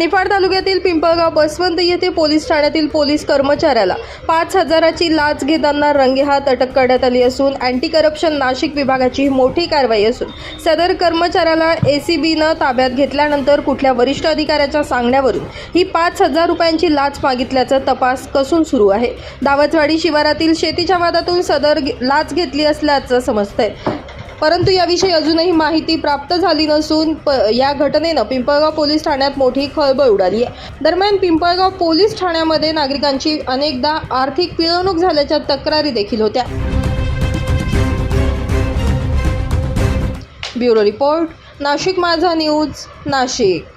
निफाड तालुक्यातील पिंपळगाव बसवंत येथे पोलीस ठाण्यातील पोलीस कर्मचाऱ्याला 5,000ची लाच घेताना रंगेहात अटक करण्यात आली असून अँटी करप्शन नाशिक विभागाची ही मोठी कारवाई असून सदर कर्मचाऱ्याला एसीबीनं ताब्यात घेतल्यानंतर कुठल्या वरिष्ठ अधिकाऱ्याच्या सांगण्यावरून ही 5,000 रुपयांची लाच मागितल्याचा तपास कसून सुरू आहे। दावचवाडी शिवारातील शेतीच्या वादातून सदर लाच घेतली असल्याचं समजतंय, परंतु याविषयी अजूनही माहिती प्राप्त झाली नसून या घटनेनं पिंपळगाव पोलीस ठाण्यात मोठी खळबळ उडाली आहे। दरम्यान पिंपळगाव पोलीस ठाण्यामध्ये नागरिकांची अनेकदा आर्थिक पिळवणूक झाल्याच्या तक्रारी देखील होत्या। ब्युरो रिपोर्ट, नाशिक माझा न्यूज, नाशिक।